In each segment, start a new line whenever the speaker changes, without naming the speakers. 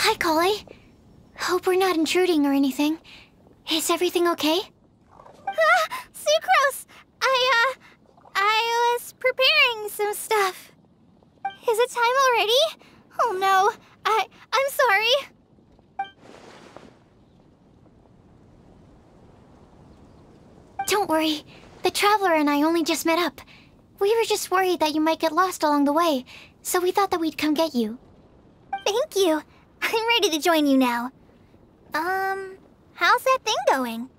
Hi, Collie. Hope we're not intruding or anything. Is everything okay?
Sucrose! I was preparing some stuff. Is it time already? Oh no, I'm sorry.
Don't worry. The Traveler and I only just met up. We were just worried that you might get lost along the way, so we thought that we'd come get you.
Thank you. I'm ready to join you now. How's that thing going?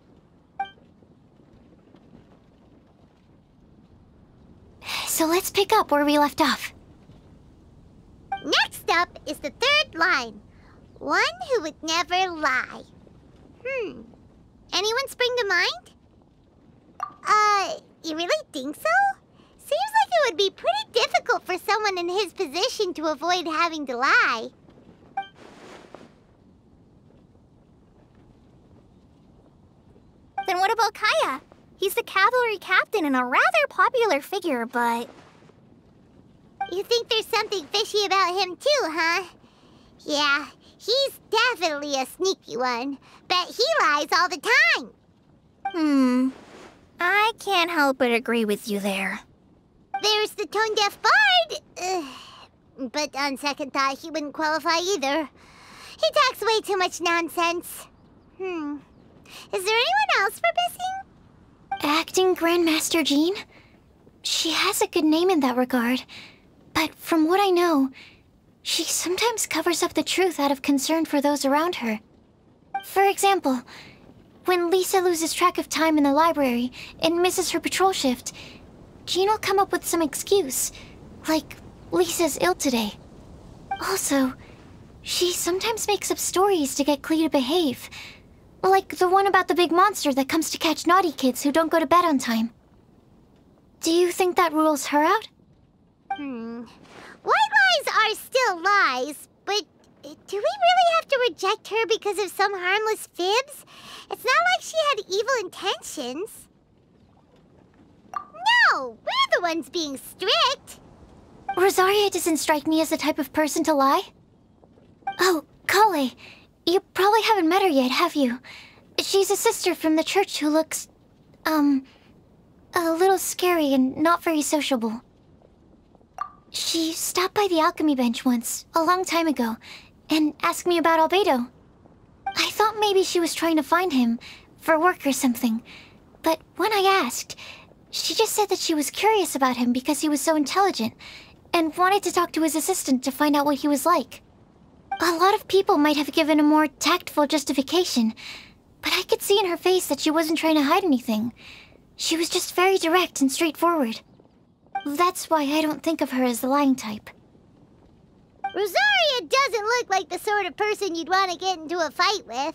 So let's pick up where we left off.
Next up is the third line. One who would never lie. Anyone spring to mind? You really think so? Seems like it would be pretty difficult for someone in his position to avoid having to lie.
Then what about Kaya? He's the cavalry captain and a rather popular figure, but...
You think there's something fishy about him too, huh? Yeah, he's definitely a sneaky one. Bet he lies all the time.
I can't help but agree with you there.
There's the tone-deaf bard. But on second thought, he wouldn't qualify either. He talks way too much nonsense. Is there anyone else we're missing?
Acting Grandmaster Jean? She has a good name in that regard. But from what I know, she sometimes covers up the truth out of concern for those around her. For example, when Lisa loses track of time in the library and misses her patrol shift, Jean will come up with some excuse, like Lisa's ill today. Also, she sometimes makes up stories to get Clee to behave, like the one about the big monster that comes to catch naughty kids who don't go to bed on time. Do you think that rules her out?
White lies are still lies, but do we really have to reject her because of some harmless fibs? It's not like she had evil intentions. No, we're the ones being strict.
Rosaria doesn't strike me as the type of person to lie. Oh, Kale, you probably haven't met her yet, have you? She's a sister from the church who looks, a little scary and not very sociable. She stopped by the alchemy bench once, a long time ago, and asked me about Albedo. I thought maybe she was trying to find him, for work or something. But when I asked, she just said that she was curious about him because he was so intelligent, and wanted to talk to his assistant to find out what he was like. A lot of people might have given a more tactful justification, but I could see in her face that she wasn't trying to hide anything. She was just very direct and straightforward. That's why I don't think of her as the lying type.
Rosaria doesn't look like the sort of person you'd want to get into a fight with.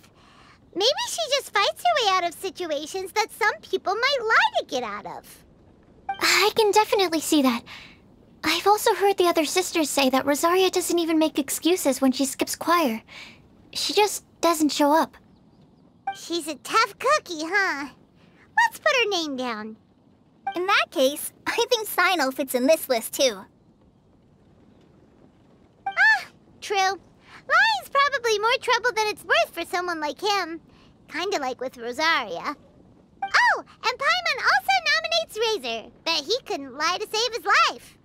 Maybe she just fights her way out of situations that some people might lie to get out of.
I can definitely see that. I've also heard the other sisters say that Rosaria doesn't even make excuses when she skips choir. She just doesn't show up.
She's a tough cookie, huh? Let's put her name down.
In that case, I think Sino fits in this list too.
True. Lying's probably more trouble than it's worth for someone like him. Kinda like with Rosaria. Oh, and Paimon also nominates Razor. Bet he couldn't lie to save his life.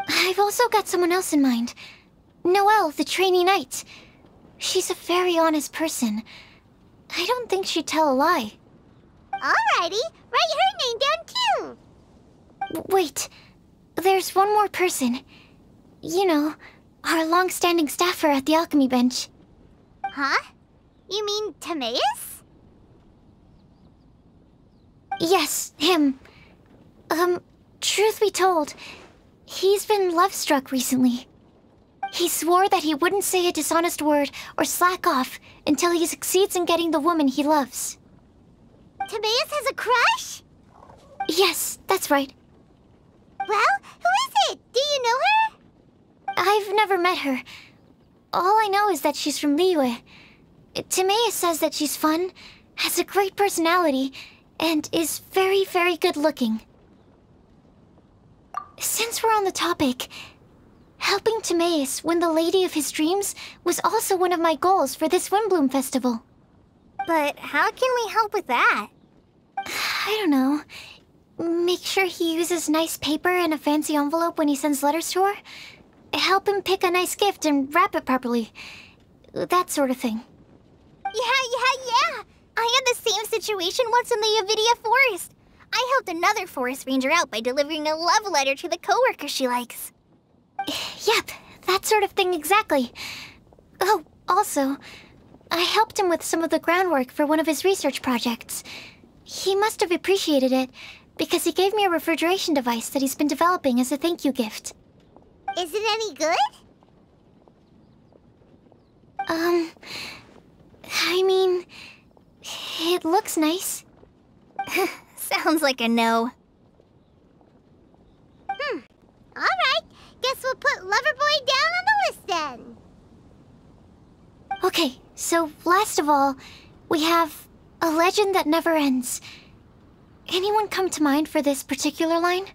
I've also got someone else in mind. Noelle, the trainee knight. She's a very honest person. I don't think she'd tell a lie.
Alrighty, write her name down too.
Wait, there's one more person. You know, our long-standing staffer at the alchemy bench.
Huh? You mean Timaeus?
Yes, him. Truth be told, he's been love-struck recently. He swore that he wouldn't say a dishonest word or slack off until he succeeds in getting the woman he loves.
Timaeus has a crush?
Yes, that's right.
Well, who is it? Do you know her?
I've never met her. All I know is that she's from Liyue. Timaeus says that she's fun, has a great personality, and is very, very good looking. Since we're on the topic, Helping Timaeus win the lady of his dreams was also one of my goals for this Windblume festival.
But how can we help with that?
I don't know. Make sure he uses nice paper and a fancy envelope when he sends letters to her. Help him pick a nice gift and wrap it properly. That sort of thing.
Yeah. I had the same situation once in the Avidia Forest. I helped another forest ranger out by delivering a love letter to the coworker she likes.
Yep, that sort of thing exactly. Oh, also, I helped him with some of the groundwork for one of his research projects. He must have appreciated it, because he gave me a refrigeration device that he's been developing as a thank you gift.
Is it any good?
I mean, it looks nice. Sounds like a no.
Alright, guess we'll put Loverboy down on the list then.
Okay, so last of all, we have a legend that never ends. Anyone come to mind for this particular line?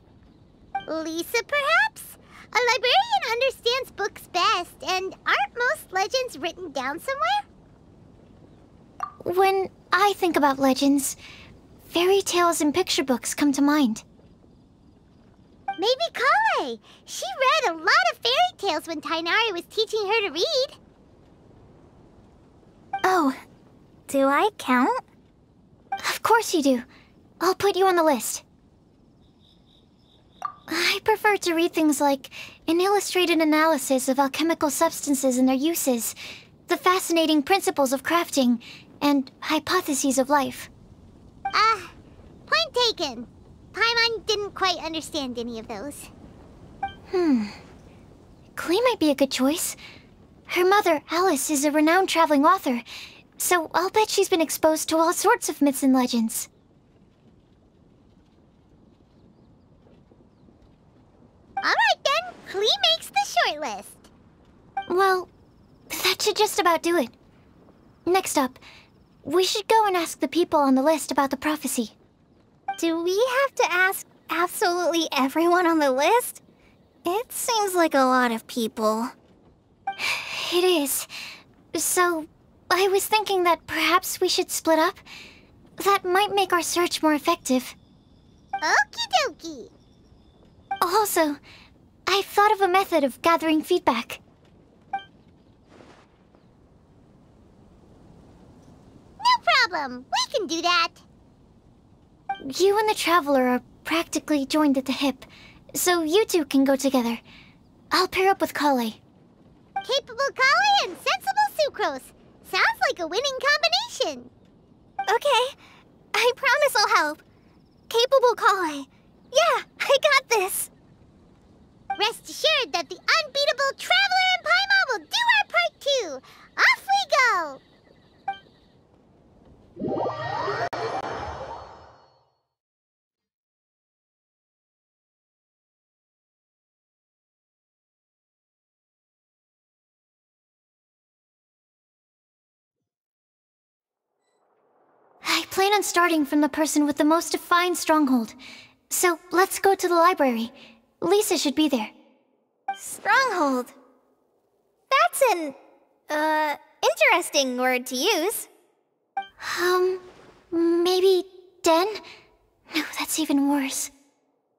Lisa, perhaps? A librarian understands books best, and aren't most legends written down somewhere?
When I think about legends, fairy tales and picture books come to mind.
Maybe Kale. She read a lot of fairy tales when Tainari was teaching her to read.
Oh, do I count?
Of course you do. I'll put you on the list. I prefer to read things like an illustrated analysis of alchemical substances and their uses, the fascinating principles of crafting, and hypotheses of life.
Point taken. Paimon didn't quite understand any of those.
Klee might be a good choice. Her mother, Alice, is a renowned traveling author, so I'll bet she's been exposed to all sorts of myths and legends.
Alright then, Klee makes the short list.
Well, that should just about do it. Next up, we should go and ask the people on the list about the prophecy.
Do we have to ask absolutely everyone on the list? It seems like a lot of people.
It is. So, I was thinking that perhaps we should split up. That might make our search more effective.
Okie dokie.
Also, I've thought of a method of gathering feedback.
No problem. We can do that.
You and the Traveler are practically joined at the hip, so you two can go together. I'll pair up with Kale.
Capable Kale and sensible Sucrose. Sounds like a winning combination.
Okay, I promise I'll help. Capable Kale. Yeah, I got this.
Rest assured that the unbeatable Traveler and Paimon will do our part too. Off we go!
I plan on starting from the person with the most defined stronghold. So let's go to the library. Lisa should be there.
Stronghold. That's an, interesting word to use.
Maybe den? No, that's even worse.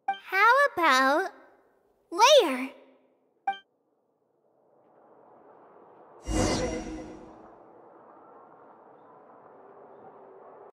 How about